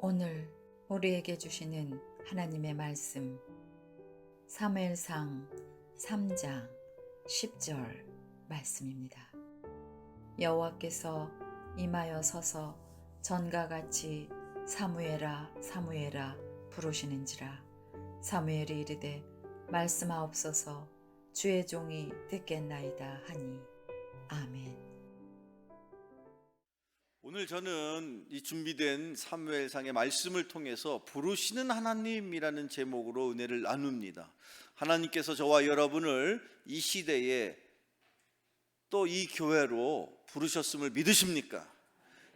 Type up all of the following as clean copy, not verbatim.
오늘 우리에게 주시는 하나님의 말씀 사무엘상 3장 10절 말씀입니다. 여호와께서 임하여 서서 전과 같이 사무엘아 사무엘아 부르시는지라. 사무엘이 이르되 말씀하옵소서 주의 종이 듣겠나이다 하니. 아멘. 오늘 저는 이 준비된 사무엘상의 말씀을 통해서 부르시는 하나님이라는 제목으로 은혜를 나눕니다. 하나님께서 저와 여러분을 이 시대에 또 이 교회로 부르셨음을 믿으십니까?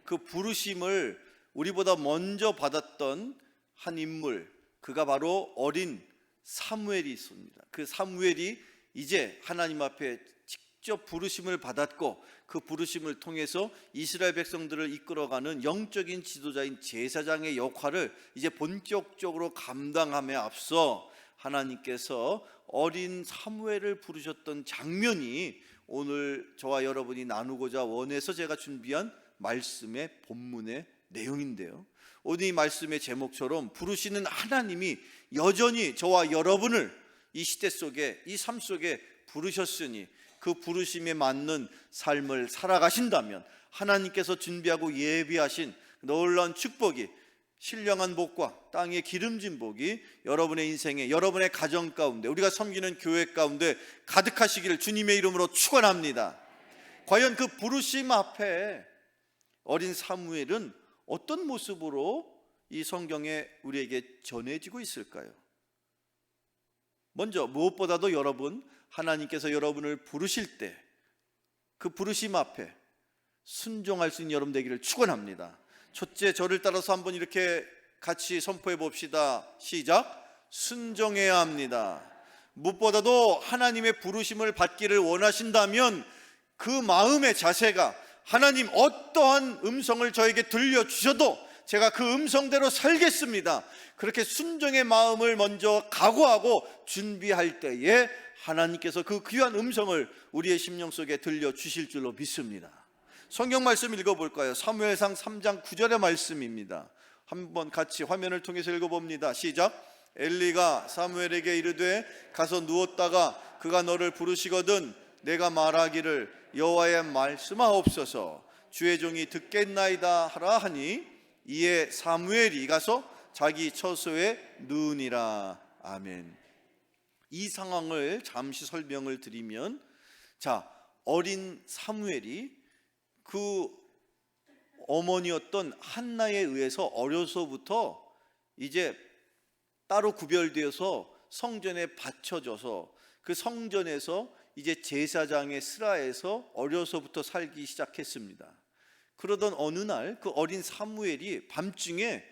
그 부르심을 우리보다 먼저 받았던 한 인물, 그가 바로 어린 사무엘이 있습니다. 그 사무엘이 이제 하나님 앞에 직접 부르심을 받았고, 그 부르심을 통해서 이스라엘 백성들을 이끌어가는 영적인 지도자인 제사장의 역할을 이제 본격적으로 감당함에 앞서 하나님께서 어린 사무엘을 부르셨던 장면이 오늘 저와 여러분이 나누고자 원해서 제가 준비한 말씀의 본문의 내용인데요, 오늘 이 말씀의 제목처럼 부르시는 하나님이 여전히 저와 여러분을 이 시대 속에, 이 삶 속에 부르셨으니 그 부르심에 맞는 삶을 살아가신다면 하나님께서 준비하고 예비하신 놀라운 축복이, 신령한 복과 땅에 기름진 복이 여러분의 인생에, 여러분의 가정 가운데, 우리가 섬기는 교회 가운데 가득하시기를 주님의 이름으로 축원합니다. 과연 그 부르심 앞에 어린 사무엘은 어떤 모습으로 이 성경에 우리에게 전해지고 있을까요? 먼저 무엇보다도 여러분, 하나님께서 여러분을 부르실 때 그 부르심 앞에 순종할 수 있는 여러분 되기를 축원합니다. 첫째, 저를 따라서 한번 이렇게 같이 선포해 봅시다. 시작. 순종해야 합니다. 무엇보다도 하나님의 부르심을 받기를 원하신다면 그 마음의 자세가, 하나님 어떠한 음성을 저에게 들려주셔도 제가 그 음성대로 살겠습니다, 그렇게 순종의 마음을 먼저 각오하고 준비할 때에 하나님께서 그 귀한 음성을 우리의 심령 속에 들려주실 줄로 믿습니다. 성경 말씀 읽어볼까요? 사무엘상 3장 9절의 말씀입니다. 한번 같이 화면을 통해서 읽어봅니다. 시작. 엘리가 사무엘에게 이르되 가서 누웠다가 그가 너를 부르시거든 내가 말하기를 여호와의 말씀하옵소서 주의 종이 듣겠나이다 하라 하니, 이에 사무엘이 가서 자기 처소에 누우니라. 아멘. 이 상황을 잠시 설명을 드리면, 자, 어린 사무엘이 그 어머니였던 한나에 의해서 어려서부터 이제 따로 구별되어서 성전에 바쳐져서 그 성전에서 이제 제사장의 스라에서 어려서부터 살기 시작했습니다. 그러던 어느 날 그 어린 사무엘이 밤중에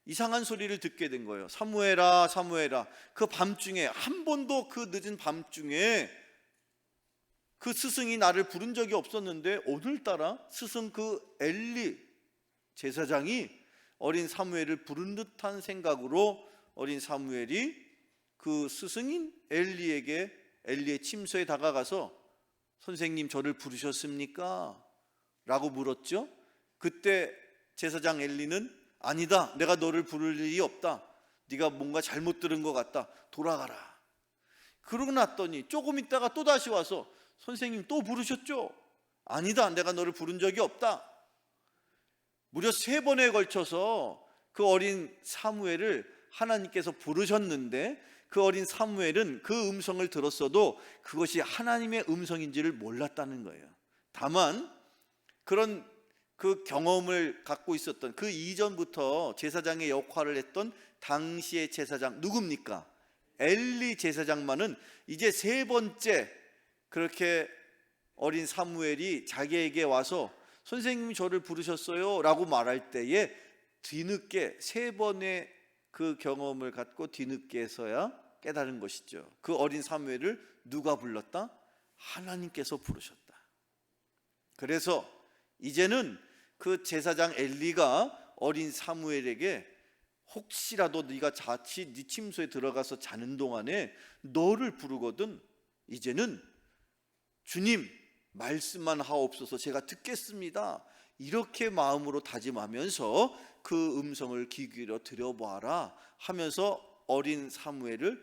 이상한 소리를 듣게 된 거예요. 사무엘아 사무엘아. 그 밤중에, 한 번도 그 늦은 밤중에 그 스승이 나를 부른 적이 없었는데 오늘따라 스승 그 엘리 제사장이 어린 사무엘을 부른 듯한 생각으로 어린 사무엘이 그 스승인 엘리의 침소에 다가가서 선생님 저를 부르셨습니까? 라고 물었죠. 그때 제사장 엘리는 아니다, 내가 너를 부를 일이 없다, 네가 뭔가 잘못 들은 것 같다, 돌아가라. 그러고 났더니 조금 있다가 또 다시 와서 선생님 또 부르셨죠? 아니다, 내가 너를 부른 적이 없다. 무려 3번에 걸쳐서 그 어린 사무엘을 하나님께서 부르셨는데, 그 어린 사무엘은 그 음성을 들었어도 그것이 하나님의 음성인지를 몰랐다는 거예요. 다만 그런 그 경험을 갖고 있었던, 그 이전부터 제사장의 역할을 했던 당시의 제사장 누굽니까? 엘리 제사장만은 이제 3번째 그렇게 어린 사무엘이 자기에게 와서 선생님이 저를 부르셨어요 라고 말할 때에 뒤늦게 3번의 그 경험을 갖고 뒤늦게서야 깨달은 것이죠. 그 어린 사무엘을 누가 불렀다? 하나님께서 부르셨다. 그래서 이제는 그 제사장 엘리가 어린 사무엘에게 혹시라도 네가 자칫 네 침소에 들어가서 자는 동안에 너를 부르거든 이제는 주님 말씀만 하옵소서 제가 듣겠습니다, 이렇게 마음으로 다짐하면서 그 음성을 귀 기울여 들여보아라 하면서 어린 사무엘을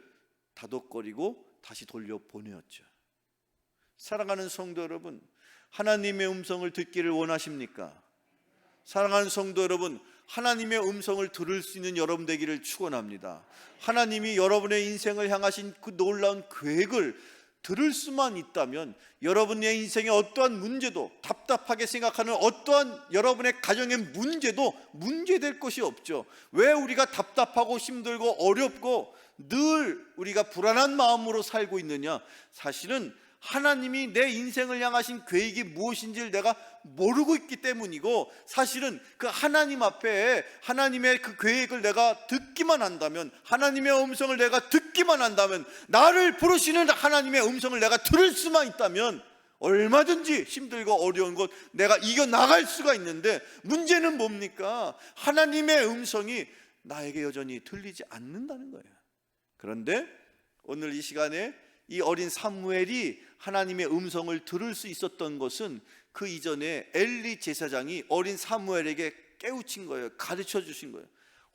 다독거리고 다시 돌려보내었죠. 사랑하는 성도 여러분, 하나님의 음성을 듣기를 원하십니까? 사랑하는 성도 여러분, 하나님의 음성을 들을 수 있는 여러분 되기를 축원합니다. 하나님이 여러분의 인생을 향하신 그 놀라운 계획을 들을 수만 있다면 여러분의 인생의 어떠한 문제도, 답답하게 생각하는 어떠한 여러분의 가정의 문제도 문제될 것이 없죠. 왜 우리가 답답하고 힘들고 어렵고 늘 우리가 불안한 마음으로 살고 있느냐? 사실은 하나님이 내 인생을 향하신 계획이 무엇인지를 내가 모르고 있기 때문이고, 사실은 그 하나님 앞에 하나님의 그 계획을 내가 듣기만 한다면, 하나님의 음성을 내가 듣기만 한다면, 나를 부르시는 하나님의 음성을 내가 들을 수만 있다면 얼마든지 힘들고 어려운 것 내가 이겨나갈 수가 있는데, 문제는 뭡니까? 하나님의 음성이 나에게 여전히 들리지 않는다는 거예요. 그런데 오늘 이 시간에 이 어린 사무엘이 하나님의 음성을 들을 수 있었던 것은 그 이전에 엘리 제사장이 어린 사무엘에게 깨우친 거예요. 가르쳐 주신 거예요.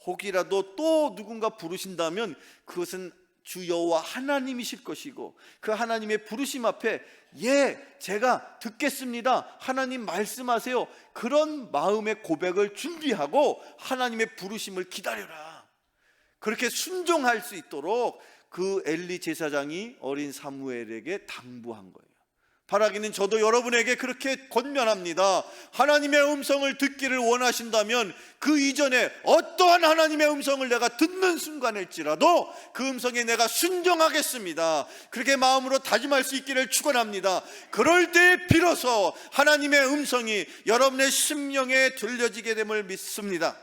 혹이라도 또 누군가 부르신다면 그것은 주 여호와 하나님이실 것이고, 그 하나님의 부르심 앞에 제가 듣겠습니다, 하나님 말씀하세요, 그런 마음의 고백을 준비하고 하나님의 부르심을 기다려라, 그렇게 순종할 수 있도록 그 엘리 제사장이 어린 사무엘에게 당부한 거예요. 바라기는 저도 여러분에게 그렇게 권면합니다. 하나님의 음성을 듣기를 원하신다면 그 이전에 어떠한 하나님의 음성을 내가 듣는 순간일지라도 그 음성에 내가 순종하겠습니다, 그렇게 마음으로 다짐할 수 있기를 축원합니다. 그럴 때 비로소 하나님의 음성이 여러분의 심령에 들려지게 됨을 믿습니다.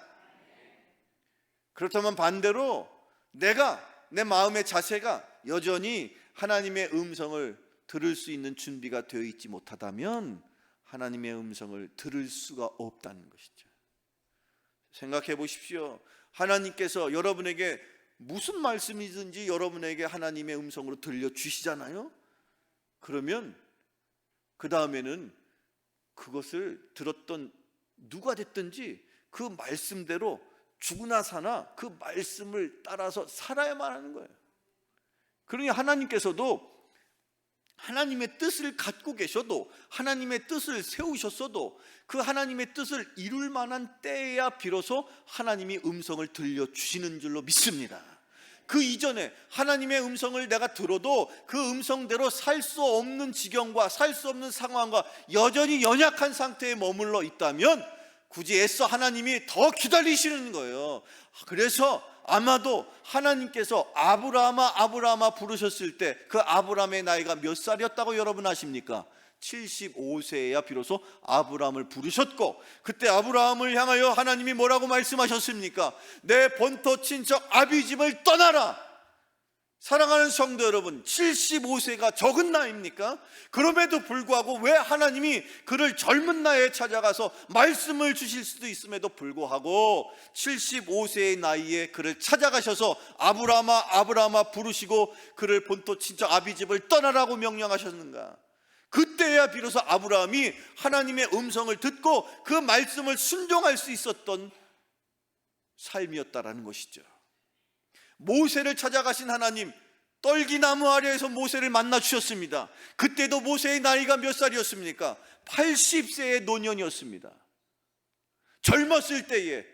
그렇다면 반대로 내 마음의 자세가 여전히 하나님의 음성을 들을 수 있는 준비가 되어 있지 못하다면 하나님의 음성을 들을 수가 없다는 것이죠. 생각해 보십시오. 하나님께서 여러분에게 무슨 말씀이든지 여러분에게 하나님의 음성으로 들려주시잖아요. 그러면 그 다음에는 그것을 들었던 누가 됐든지 그 말씀대로 죽으나 사나 그 말씀을 따라서 살아야만 하는 거예요. 그러니 하나님께서도 하나님의 뜻을 갖고 계셔도, 하나님의 뜻을 세우셨어도 그 하나님의 뜻을 이룰 만한 때에야 비로소 하나님이 음성을 들려주시는 줄로 믿습니다. 그 이전에 하나님의 음성을 내가 들어도 그 음성대로 살 수 없는 지경과 살 수 없는 상황과 여전히 연약한 상태에 머물러 있다면 굳이 애써 하나님이 더 기다리시는 거예요. 그래서 아마도 하나님께서 아브라함아 부르셨을 때 그 아브라함의 나이가 몇 살이었다고 여러분 아십니까? 75세에야 비로소 아브라함을 부르셨고, 그때 아브라함을 향하여 하나님이 뭐라고 말씀하셨습니까? 내 본토 친척 아비집을 떠나라. 사랑하는 성도 여러분, 75세가 적은 나이입니까? 그럼에도 불구하고 왜 하나님이 그를 젊은 나이에 찾아가서 말씀을 주실 수도 있음에도 불구하고 75세의 나이에 그를 찾아가셔서 아브라함아 부르시고 그를 본토 친척 아비집을 떠나라고 명령하셨는가? 그때야 비로소 아브라함이 하나님의 음성을 듣고 그 말씀을 순종할 수 있었던 삶이었다라는 것이죠. 모세를 찾아가신 하나님, 떨기나무 아래에서 모세를 만나 주셨습니다. 그때도 모세의 나이가 몇 살이었습니까? 80세의 노년이었습니다. 젊었을 때에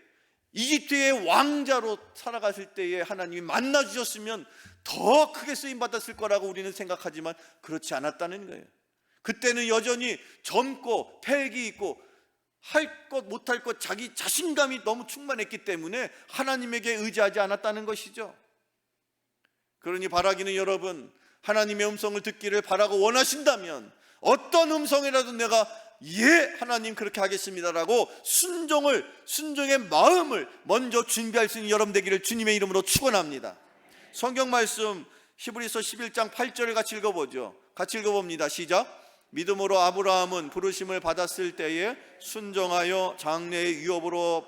이집트의 왕자로 살아갔을 때에 하나님이 만나 주셨으면 더 크게 쓰임 받았을 거라고 우리는 생각하지만 그렇지 않았다는 거예요. 그때는 여전히 젊고 패기 있고 할 것 못할 것 자기 자신감이 너무 충만했기 때문에 하나님에게 의지하지 않았다는 것이죠. 그러니 바라기는 여러분, 하나님의 음성을 듣기를 바라고 원하신다면 어떤 음성이라도 내가 하나님 그렇게 하겠습니다라고 순종의 마음을 먼저 준비할 수 있는 여러분 되기를 주님의 이름으로 축원합니다. 성경 말씀 히브리서 11장 8절을 같이 읽어보죠. 같이 읽어봅니다. 시작. 믿음으로 아브라함은 부르심을 받았을 때에 순종하여 장래의 위협으로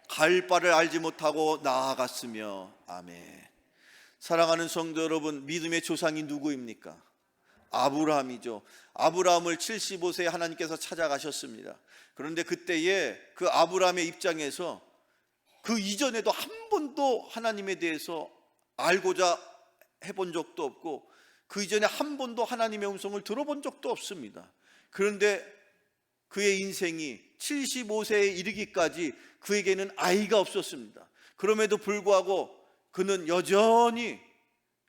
갈 바를 알지 못하고 나아갔으며. 아멘. 사랑하는 성도 여러분, 믿음의 조상이 누구입니까? 아브라함이죠. 아브라함을 75세에 하나님께서 찾아가셨습니다. 그런데 그때에 그 아브라함의 입장에서 그 이전에도 한 번도 하나님에 대해서 알고자 해본 적도 없고 그 이전에 한 번도 하나님의 음성을 들어본 적도 없습니다. 그런데 그의 인생이 75세에 이르기까지 그에게는 아이가 없었습니다. 그럼에도 불구하고 그는 여전히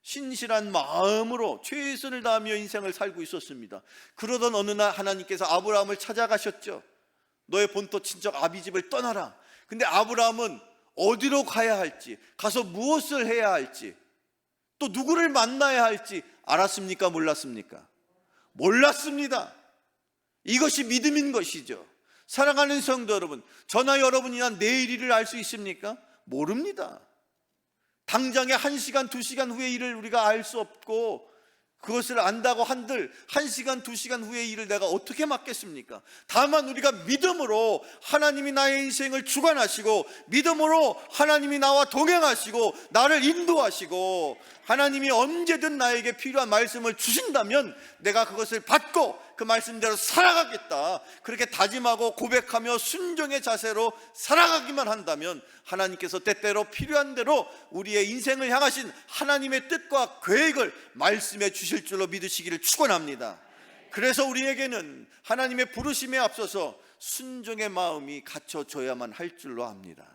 신실한 마음으로 최선을 다하며 인생을 살고 있었습니다. 그러던 어느 날 하나님께서 아브라함을 찾아가셨죠. 너의 본토 친척 아비집을 떠나라. 근데 아브라함은 어디로 가야 할지, 가서 무엇을 해야 할지, 또 누구를 만나야 할지 알았습니까? 몰랐습니까? 몰랐습니다. 이것이 믿음인 것이죠. 사랑하는 성도 여러분, 저나 여러분이나 내일 일을 알 수 있습니까? 모릅니다. 당장에 1시간, 2시간 후의 일을 우리가 알 수 없고 그것을 안다고 한들 1시간, 2시간 후의 일을 내가 어떻게 맡겠습니까? 다만 우리가 믿음으로 하나님이 나의 인생을 주관하시고 믿음으로 하나님이 나와 동행하시고 나를 인도하시고 하나님이 언제든 나에게 필요한 말씀을 주신다면 내가 그것을 받고 그 말씀대로 살아가겠다, 그렇게 다짐하고 고백하며 순종의 자세로 살아가기만 한다면 하나님께서 때때로 필요한 대로 우리의 인생을 향하신 하나님의 뜻과 계획을 말씀해 주실 줄로 믿으시기를 축원합니다. 그래서 우리에게는 하나님의 부르심에 앞서서 순종의 마음이 갖춰져야만 할 줄로 압니다.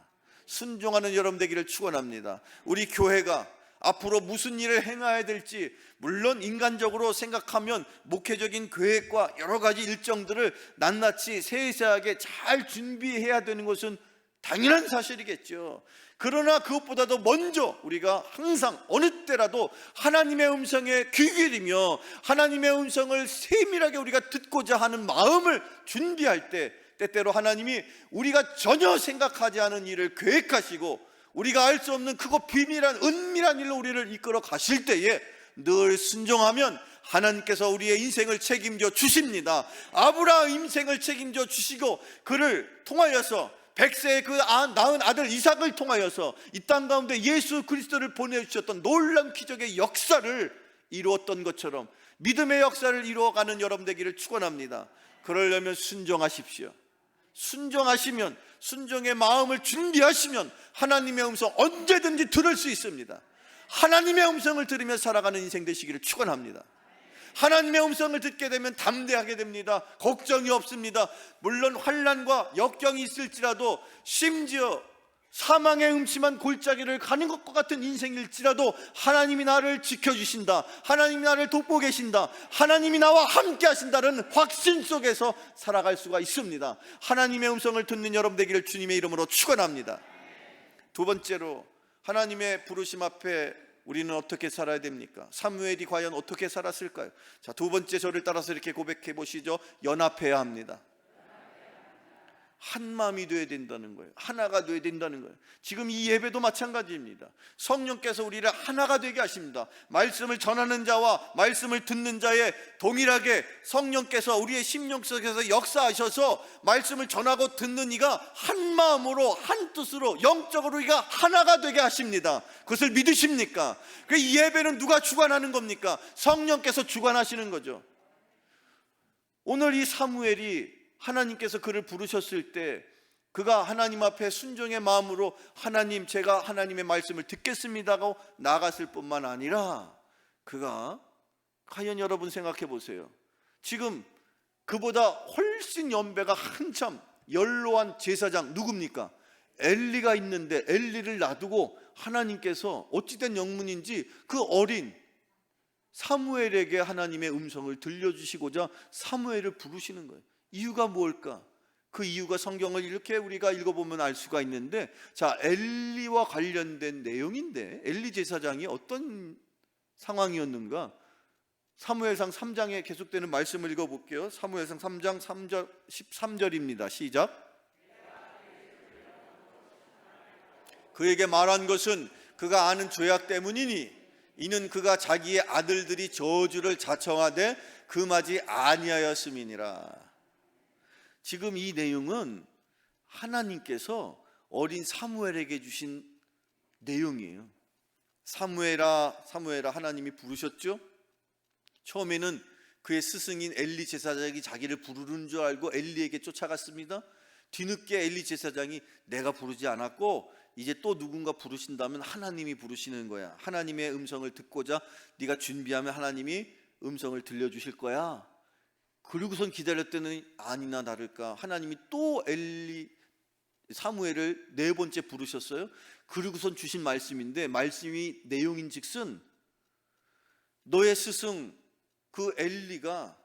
순종하는 여러분 되기를 축원합니다. 우리 교회가 앞으로 무슨 일을 행해야 될지, 물론 인간적으로 생각하면 목회적인 계획과 여러 가지 일정들을 낱낱이 세세하게 잘 준비해야 되는 것은 당연한 사실이겠죠. 그러나 그것보다도 먼저 우리가 항상 어느 때라도 하나님의 음성에 귀 기울이며 하나님의 음성을 세밀하게 우리가 듣고자 하는 마음을 준비할 때, 때때로 하나님이 우리가 전혀 생각하지 않은 일을 계획하시고 우리가 알 수 없는 크고 비밀한 은밀한 일로 우리를 이끌어 가실 때에 늘 순종하면 하나님께서 우리의 인생을 책임져 주십니다. 아브라함 인생을 책임져 주시고 그를 통하여서 100세의 그 낳은 아들 이삭을 통하여서 이 땅 가운데 예수 그리스도를 보내주셨던 놀라운 기적의 역사를 이루었던 것처럼 믿음의 역사를 이루어가는 여러분 되기를 축원합니다. 그러려면 순종하십시오. 순종하시면, 순종의 마음을 준비하시면 하나님의 음성 언제든지 들을 수 있습니다. 하나님의 음성을 들으며 살아가는 인생 되시기를 축원합니다. 하나님의 음성을 듣게 되면 담대하게 됩니다. 걱정이 없습니다. 물론 환난과 역경이 있을지라도, 심지어 사망의 음침한 골짜기를 가는 것과 같은 인생일지라도 하나님이 나를 지켜주신다, 하나님이 나를 돕고 계신다, 하나님이 나와 함께 하신다는 확신 속에서 살아갈 수가 있습니다. 하나님의 음성을 듣는 여러분 되기를 주님의 이름으로 축원합니다. 두 번째로, 하나님의 부르심 앞에 우리는 어떻게 살아야 됩니까? 사무엘이 과연 어떻게 살았을까요? 자, 두 번째 저를 따라서 이렇게 고백해 보시죠. 연합해야 합니다. 한 마음이 되어야 된다는 거예요. 하나가 되어야 된다는 거예요. 지금 이 예배도 마찬가지입니다. 성령께서 우리를 하나가 되게 하십니다. 말씀을 전하는 자와 말씀을 듣는 자의 동일하게 성령께서 우리의 심령 속에서 역사하셔서 말씀을 전하고 듣는 이가 한 마음으로 한 뜻으로 영적으로 이가 하나가 되게 하십니다. 그것을 믿으십니까? 이 예배는 누가 주관하는 겁니까? 성령께서 주관하시는 거죠. 오늘 이 사무엘이 하나님께서 그를 부르셨을 때 그가 하나님 앞에 순종의 마음으로 하나님, 제가 하나님의 말씀을 듣겠습니다 하고 나갔을 뿐만 아니라 그가 과연 여러분 생각해 보세요. 지금 그보다 훨씬 연배가 한참 연로한 제사장 누굽니까? 엘리가 있는데 엘리를 놔두고 하나님께서 어찌된 영문인지 그 어린 사무엘에게 하나님의 음성을 들려주시고자 사무엘을 부르시는 거예요. 이유가 뭘까? 그 이유가 성경을 이렇게 우리가 읽어보면 알 수가 있는데, 자, 엘리와 관련된 내용인데 엘리 제사장이 어떤 상황이었는가? 사무엘상 3장에 계속되는 말씀을 읽어볼게요. 사무엘상 3장 3절 13절입니다. 시작. 그에게 말한 것은 그가 아는 죄악 때문이니 이는 그가 자기의 아들들이 저주를 자청하되 금하지 아니하였음이니라. 지금 이 내용은 하나님께서 어린 사무엘에게 주신 내용이에요. 사무엘아, 사무엘아, 하나님이 부르셨죠? 처음에는 그의 스승인 엘리 제사장이 자기를 부르는 줄 알고 엘리에게 쫓아갔습니다. 뒤늦게 엘리 제사장이 내가 부르지 않았고 이제 또 누군가 부르신다면 하나님이 부르시는 거야. 하나님의 음성을 듣고자 네가 준비하면 하나님이 음성을 들려주실 거야. 그리고선 기다렸더니 아니나 다를까 하나님이 또 사무엘을 4번째 부르셨어요. 그리고선 주신 말씀인데, 말씀이 내용인즉슨 너의 스승 그 엘리가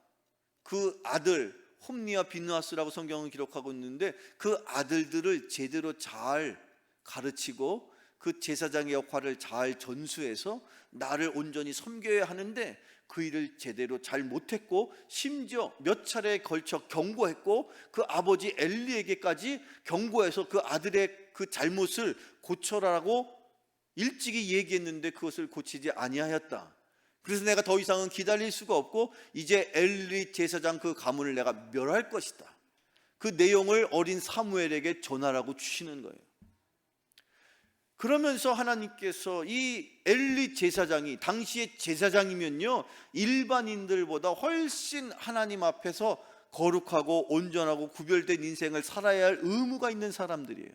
그 아들 홈니와 비느하스라고 성경은 기록하고 있는데, 그 아들들을 제대로 잘 가르치고 그 제사장의 역할을 잘 전수해서 나를 온전히 섬겨야 하는데 그 일을 제대로 잘 못했고, 심지어 몇 차례에 걸쳐 경고했고 그 아버지 엘리에게까지 경고해서 그 아들의 그 잘못을 고쳐라라고 일찍이 얘기했는데 그것을 고치지 아니하였다. 그래서 내가 더 이상은 기다릴 수가 없고 이제 엘리 제사장 그 가문을 내가 멸할 것이다. 그 내용을 어린 사무엘에게 전하라고 주시는 거예요. 그러면서 하나님께서 이 엘리 제사장이, 당시의 제사장이면요 일반인들보다 훨씬 하나님 앞에서 거룩하고 온전하고 구별된 인생을 살아야 할 의무가 있는 사람들이에요.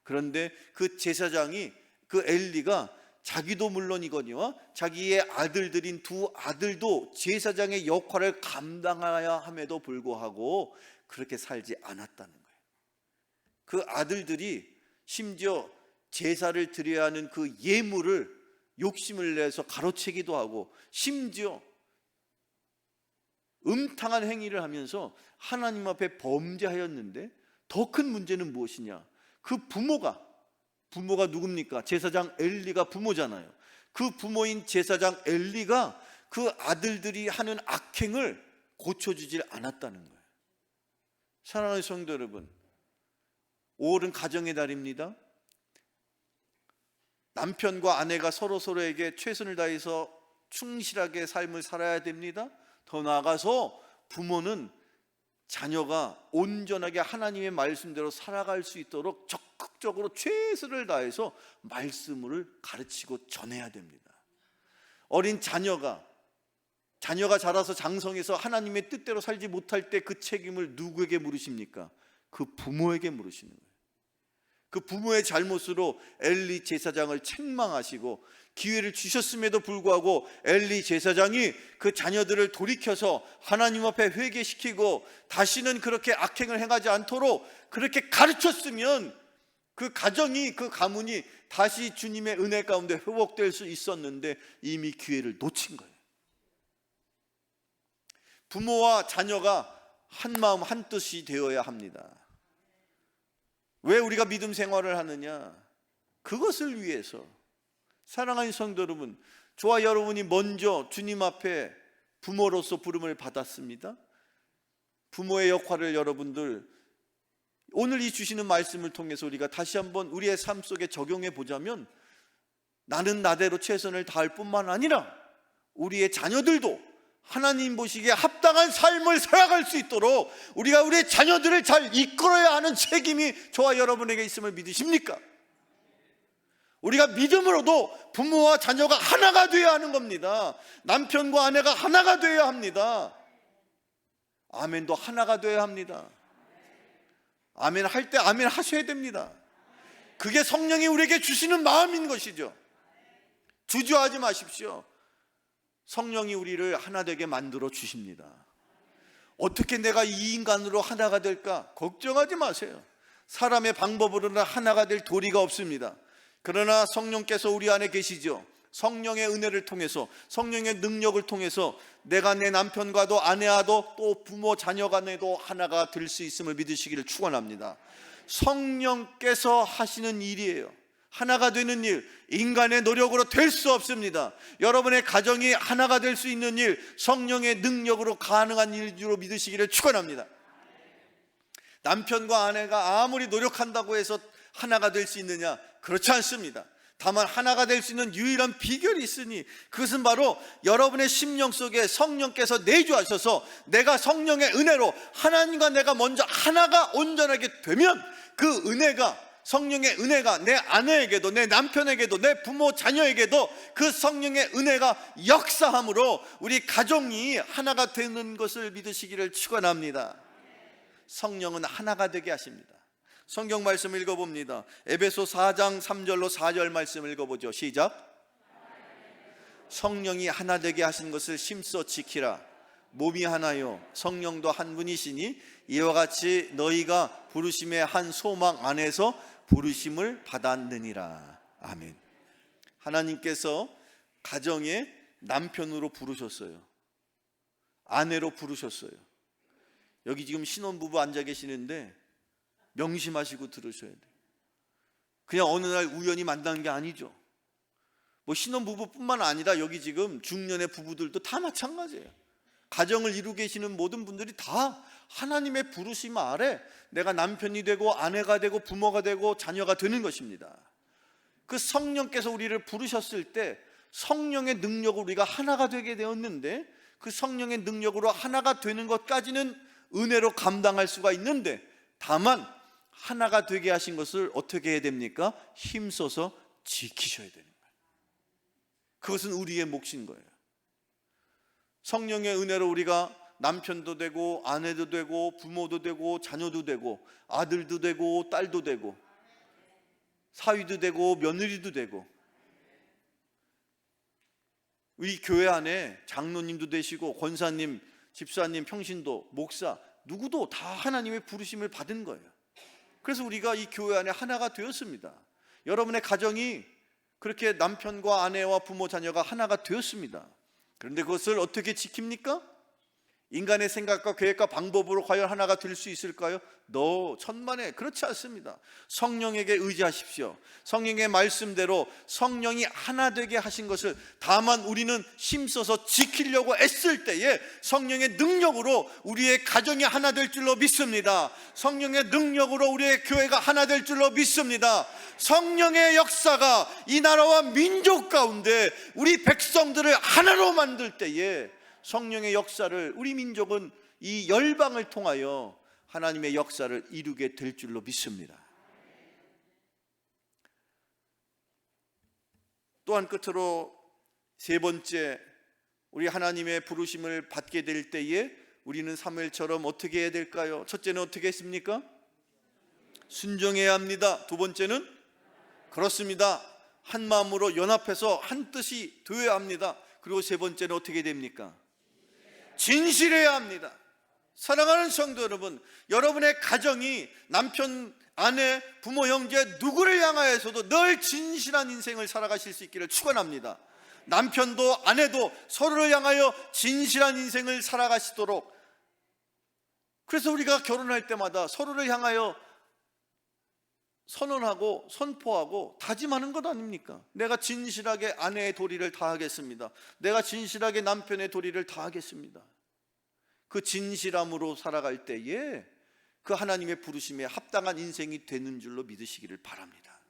그런데 그 제사장이, 그 엘리가 자기도 물론이거니와 자기의 아들들인 2 아들도 제사장의 역할을 감당해야 함에도 불구하고 그렇게 살지 않았다는 거예요. 그 아들들이 심지어 제사를 드려야 하는 그 예물을 욕심을 내서 가로채기도 하고, 심지어 음탕한 행위를 하면서 하나님 앞에 범죄하였는데, 더 큰 문제는 무엇이냐? 그 부모가 누굽니까? 제사장 엘리가 부모잖아요. 그 부모인 제사장 엘리가 그 아들들이 하는 악행을 고쳐주질 않았다는 거예요. 사랑하는 성도 여러분, 5월은 가정의 달입니다. 남편과 아내가 서로에게 최선을 다해서 충실하게 삶을 살아야 됩니다. 더 나아가서 부모는 자녀가 온전하게 하나님의 말씀대로 살아갈 수 있도록 적극적으로 최선을 다해서 말씀을 가르치고 전해야 됩니다. 어린 자녀가 자라서 장성해서 하나님의 뜻대로 살지 못할 때 그 책임을 누구에게 물으십니까? 그 부모에게 물으시는 거예요. 그 부모의 잘못으로 엘리 제사장을 책망하시고, 기회를 주셨음에도 불구하고 엘리 제사장이 그 자녀들을 돌이켜서 하나님 앞에 회개시키고 다시는 그렇게 악행을 행하지 않도록 그렇게 가르쳤으면 그 가정이, 그 가문이 다시 주님의 은혜 가운데 회복될 수 있었는데 이미 기회를 놓친 거예요. 부모와 자녀가 한 마음 한 뜻이 되어야 합니다. 왜 우리가 믿음 생활을 하느냐? 그것을 위해서. 사랑하는 성도 여러분, 저와 여러분이 먼저 주님 앞에 부모로서 부름을 받았습니다. 부모의 역할을 여러분들 오늘 이 주시는 말씀을 통해서 우리가 다시 한번 우리의 삶 속에 적용해 보자면, 나는 나대로 최선을 다할 뿐만 아니라 우리의 자녀들도 하나님 보시기에 합당한 삶을 살아갈 수 있도록 우리가 우리의 자녀들을 잘 이끌어야 하는 책임이 저와 여러분에게 있음을 믿으십니까? 우리가 믿음으로도 부모와 자녀가 하나가 되어야 하는 겁니다. 남편과 아내가 하나가 되어야 합니다. 아멘도 하나가 되어야 합니다. 아멘 할 때 아멘 하셔야 됩니다. 그게 성령이 우리에게 주시는 마음인 것이죠. 주저하지 마십시오. 성령이 우리를 하나 되게 만들어 주십니다. 어떻게 내가 이 인간으로 하나가 될까? 걱정하지 마세요. 사람의 방법으로는 하나가 될 도리가 없습니다. 그러나 성령께서 우리 안에 계시죠. 성령의 은혜를 통해서, 성령의 능력을 통해서 내가 내 남편과도 아내와도 또 부모 자녀 간에도 하나가 될 수 있음을 믿으시기를 축원합니다. 성령께서 하시는 일이에요. 하나가 되는 일, 인간의 노력으로 될 수 없습니다. 여러분의 가정이 하나가 될 수 있는 일, 성령의 능력으로 가능한 일로 믿으시기를 축원합니다. 남편과 아내가 아무리 노력한다고 해서 하나가 될 수 있느냐? 그렇지 않습니다. 다만 하나가 될 수 있는 유일한 비결이 있으니 그것은 바로 여러분의 심령 속에 성령께서 내주하셔서 내가 성령의 은혜로 하나님과 내가 먼저 하나가 온전하게 되면 그 은혜가 성령의 은혜가 내 아내에게도, 내 남편에게도, 내 부모 자녀에게도 그 성령의 은혜가 역사함으로 우리 가정이 하나가 되는 것을 믿으시기를 축원합니다. 성령은 하나가 되게 하십니다. 성경 말씀 읽어봅니다. 에베소 4장 3절로 4절 말씀 읽어보죠. 시작. 성령이 하나 되게 하신 것을 힘써 지키라. 몸이 하나요 성령도 한 분이시니 이와 같이 너희가 부르심의 한 소망 안에서 부르심을 받았느니라. 아멘. 하나님께서 가정에 남편으로 부르셨어요. 아내로 부르셨어요. 여기 지금 신혼부부 앉아 계시는데 명심하시고 들으셔야 돼요. 그냥 어느 날 우연히 만난 게 아니죠. 뭐 신혼부부뿐만 아니라 여기 지금 중년의 부부들도 다 마찬가지예요. 가정을 이루고 계시는 모든 분들이 다 하나님의 부르심 아래 내가 남편이 되고 아내가 되고 부모가 되고 자녀가 되는 것입니다. 그 성령께서 우리를 부르셨을 때 성령의 능력으로 우리가 하나가 되게 되었는데, 그 성령의 능력으로 하나가 되는 것까지는 은혜로 감당할 수가 있는데, 다만 하나가 되게 하신 것을 어떻게 해야 됩니까? 힘써서 지키셔야 되는 거예요. 그것은 우리의 몫인 거예요. 성령의 은혜로 우리가 남편도 되고 아내도 되고 부모도 되고 자녀도 되고 아들도 되고 딸도 되고 사위도 되고 며느리도 되고, 우리 교회 안에 장로님도 되시고 권사님, 집사님, 평신도, 목사 누구도 다 하나님의 부르심을 받은 거예요. 그래서 우리가 이 교회 안에 하나가 되었습니다. 여러분의 가정이 그렇게 남편과 아내와 부모 자녀가 하나가 되었습니다. 그런데 그것을 어떻게 지킵니까? 인간의 생각과 계획과 방법으로 과연 하나가 될 수 있을까요? 천만에 그렇지 않습니다. 성령에게 의지하십시오. 성령의 말씀대로 성령이 하나 되게 하신 것을 다만 우리는 힘써서 지키려고 애쓸 때에 성령의 능력으로 우리의 가정이 하나 될 줄로 믿습니다. 성령의 능력으로 우리의 교회가 하나 될 줄로 믿습니다. 성령의 역사가 이 나라와 민족 가운데 우리 백성들을 하나로 만들 때에 성령의 역사를 우리 민족은 이 열방을 통하여 하나님의 역사를 이루게 될 줄로 믿습니다. 또한 끝으로 세 번째, 우리 하나님의 부르심을 받게 될 때에 우리는 사무엘처럼 어떻게 해야 될까요? 첫째는 어떻게 했습니까? 순종해야 합니다. 두 번째는 그렇습니다. 한 마음으로 연합해서 한 뜻이 되어야 합니다. 그리고 세 번째는 어떻게 됩니까? 진실해야 합니다. 사랑하는 성도 여러분, 여러분의 가정이 남편, 아내, 부모, 형제 누구를 향하여서도 늘 진실한 인생을 살아가실 수 있기를 축원합니다. 남편도 아내도 서로를 향하여 진실한 인생을 살아가시도록, 그래서 우리가 결혼할 때마다 서로를 향하여 선언하고 선포하고 다짐하는 것 아닙니까? 내가 진실하게 아내의 도리를 다하겠습니다. 내가 진실하게 남편의 도리를 다하겠습니다. 그 진실함으로 살아갈 때에 그 하나님의 부르심에 합당한 인생이 되는 줄로 믿으시기를 바랍니다.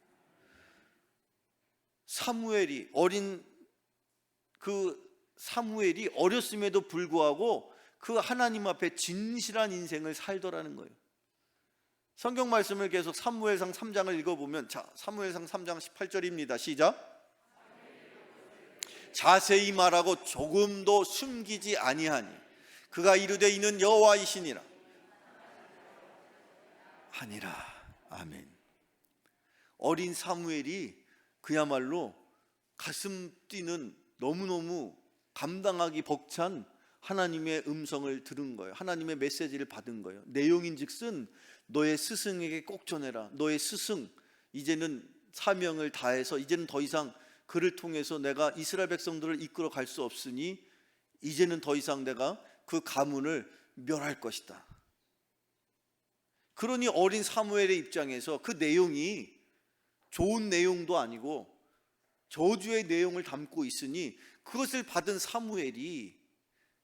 사무엘이 어렸음에도 불구하고 그 하나님 앞에 진실한 인생을 살더라는 거예요. 성경 말씀을 계속 사무엘상 3장을 읽어보면, 사무엘상 3장 18절입니다. 시작. 자세히 말하고 조금도 숨기지 아니하니 그가 이르되 이는 여호와이시니라 하니라. 아멘. 어린 사무엘이 그야말로 가슴 뛰는, 너무너무 감당하기 벅찬 하나님의 음성을 들은 거예요. 하나님의 메시지를 받은 거예요. 내용인즉슨 너의 스승에게 꼭 전해라. 너의 스승 이제는 사명을 다해서 이제는 더 이상 그를 통해서 내가 이스라엘 백성들을 이끌어 갈 수 없으니 이제는 더 이상 내가 그 가문을 멸할 것이다. 그러니 어린 사무엘의 입장에서 그 내용이 좋은 내용도 아니고 저주의 내용을 담고 있으니 그것을 받은 사무엘이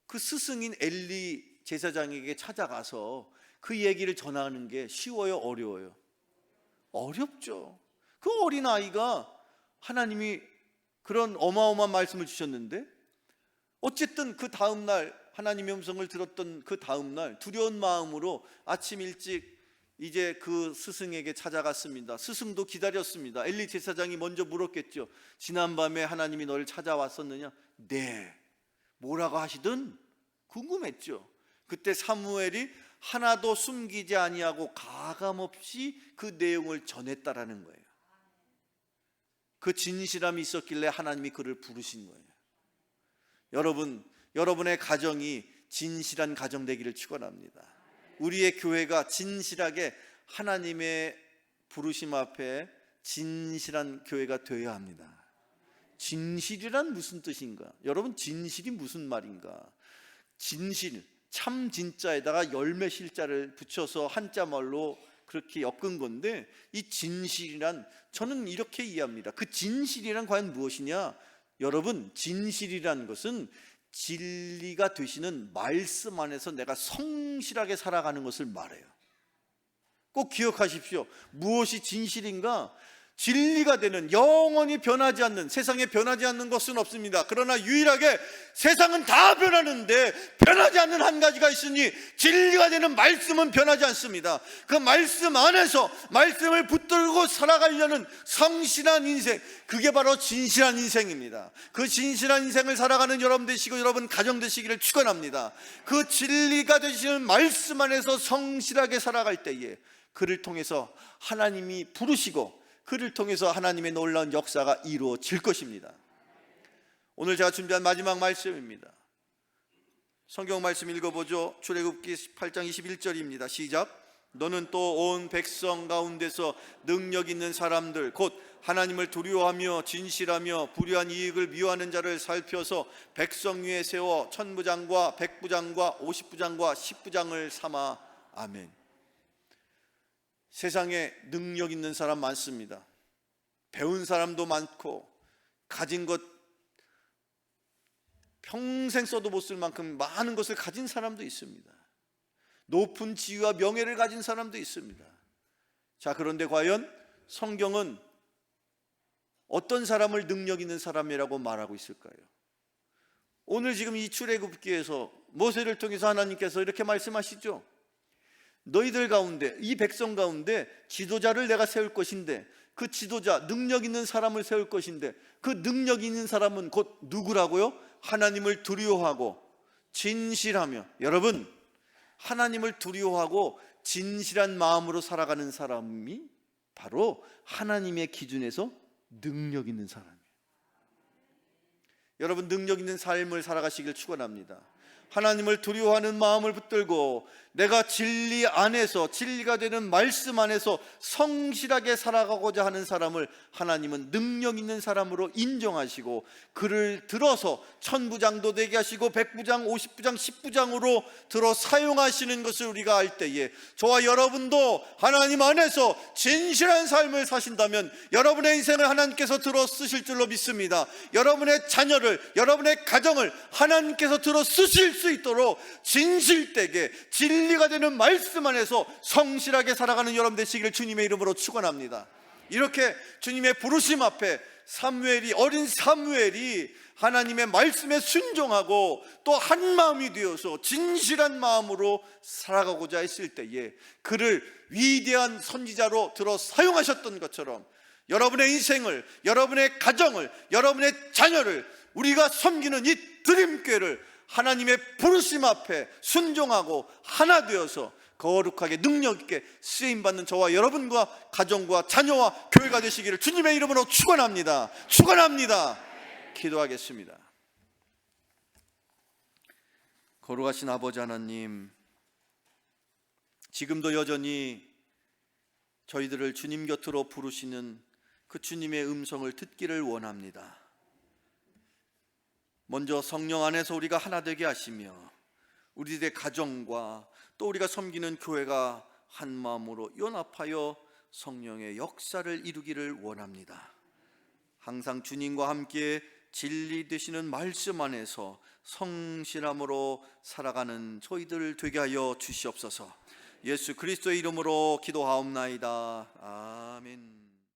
그 스승인 엘리 제사장에게 찾아가서 그 얘기를 전하는 게 쉬워요, 어려워요? 어렵죠. 그 어린아이가 하나님이 그런 어마어마한 말씀을 주셨는데, 어쨌든 그 다음날 하나님의 음성을 들었던 그 다음날 두려운 마음으로 아침 일찍 이제 그 스승에게 찾아갔습니다. 스승도 기다렸습니다. 엘리 제사장이 먼저 물었겠죠. 지난밤에 하나님이 너를 찾아왔었느냐? 네. 뭐라고 하시든 궁금했죠. 그때 사무엘이 하나도 숨기지 아니하고 가감없이 그 내용을 전했다라는 거예요. 그 진실함이 있었길래 하나님이 그를 부르신 거예요. 여러분, 여러분의 가정이 진실한 가정 되기를 축원합니다. 우리의 교회가 진실하게 하나님의 부르심 앞에 진실한 교회가 되어야 합니다. 진실이란 무슨 뜻인가? 여러분, 진실이 무슨 말인가? 진실, 참 진짜에다가 열매 실자를 붙여서 한자말로 그렇게 엮은 건데, 이 진실이란, 저는 이렇게 이해합니다. 그 진실이란 과연 무엇이냐? 여러분, 진실이란 것은 진리가 되시는 말씀 안에서 내가 성실하게 살아가는 것을 말해요. 꼭 기억하십시오. 무엇이 진실인가? 진리가 되는, 영원히 변하지 않는, 세상에 변하지 않는 것은 없습니다. 그러나 유일하게 세상은 다 변하는데 변하지 않는 한 가지가 있으니 진리가 되는 말씀은 변하지 않습니다. 그 말씀 안에서 말씀을 붙들고 살아가려는 성실한 인생, 그게 바로 진실한 인생입니다. 그 진실한 인생을 살아가는 여러분 되시고 여러분 가정 되시기를 축원합니다. 그 진리가 되시는 말씀 안에서 성실하게 살아갈 때에 그를 통해서 하나님이 부르시고 그를 통해서 하나님의 놀라운 역사가 이루어질 것입니다. 오늘 제가 준비한 마지막 말씀입니다. 성경 말씀 읽어보죠. 출애굽기 18장 21절입니다. 시작. 너는 또 온 백성 가운데서 능력 있는 사람들, 곧 하나님을 두려워하며 진실하며 불의한 이익을 미워하는 자를 살펴서 백성 위에 세워 천부장과 백부장과 50부장과 10부장을 삼아. 아멘. 세상에 능력 있는 사람 많습니다. 배운 사람도 많고 가진 것 평생 써도 못 쓸 만큼 많은 것을 가진 사람도 있습니다. 높은 지위와 명예를 가진 사람도 있습니다. 자, 그런데 과연 성경은 어떤 사람을 능력 있는 사람이라고 말하고 있을까요? 오늘 지금 이 출애굽기에서 모세를 통해서 하나님께서 이렇게 말씀하시죠. 너희들 가운데, 이 백성 가운데 지도자를 내가 세울 것인데, 그 지도자, 능력 있는 사람을 세울 것인데, 그 능력 있는 사람은 곧 누구라고요? 하나님을 두려워하고 진실하며. 여러분, 하나님을 두려워하고 진실한 마음으로 살아가는 사람이 바로 하나님의 기준에서 능력 있는 사람이에요. 여러분, 능력 있는 삶을 살아가시길 축원합니다. 하나님을 두려워하는 마음을 붙들고 내가 진리 안에서, 진리가 되는 말씀 안에서 성실하게 살아가고자 하는 사람을 하나님은 능력 있는 사람으로 인정하시고 그를 들어서 천부장도 되게 하시고 백부장, 50부장, 10부장으로 들어 사용하시는 것을 우리가 알 때에 저와 여러분도 하나님 안에서 진실한 삶을 사신다면 여러분의 인생을 하나님께서 들어 쓰실 줄로 믿습니다. 여러분의 자녀를, 여러분의 가정을 하나님께서 들어 쓰실 수 있도록 진실되게 진리가 되는 말씀 안에서 성실하게 살아가는 여러분 되시기를 주님의 이름으로 축원합니다. 이렇게 주님의 부르심 앞에 사무엘이, 어린 사무엘이 하나님의 말씀에 순종하고 또 한마음이 되어서 진실한 마음으로 살아가고자 했을 때에 그를 위대한 선지자로 들어 사용하셨던 것처럼 여러분의 인생을, 여러분의 가정을, 여러분의 자녀를, 우리가 섬기는 이 드림교회를 하나님의 부르심 앞에 순종하고 하나 되어서 거룩하게 능력 있게 쓰임받는 저와 여러분과 가정과 자녀와 교회가 되시기를 주님의 이름으로 축원합니다. 축원합니다. 기도하겠습니다. 거룩하신 아버지 하나님, 지금도 여전히 저희들을 주님 곁으로 부르시는 그 주님의 음성을 듣기를 원합니다. 먼저 성령 안에서 우리가 하나 되게 하시며 우리들의 가정과 또 우리가 섬기는 교회가 한 마음으로 연합하여 성령의 역사를 이루기를 원합니다. 항상 주님과 함께 진리 되시는 말씀 안에서 성실함으로 살아가는 저희들 되게 하여 주시옵소서. 예수 그리스도의 이름으로 기도하옵나이다. 아멘.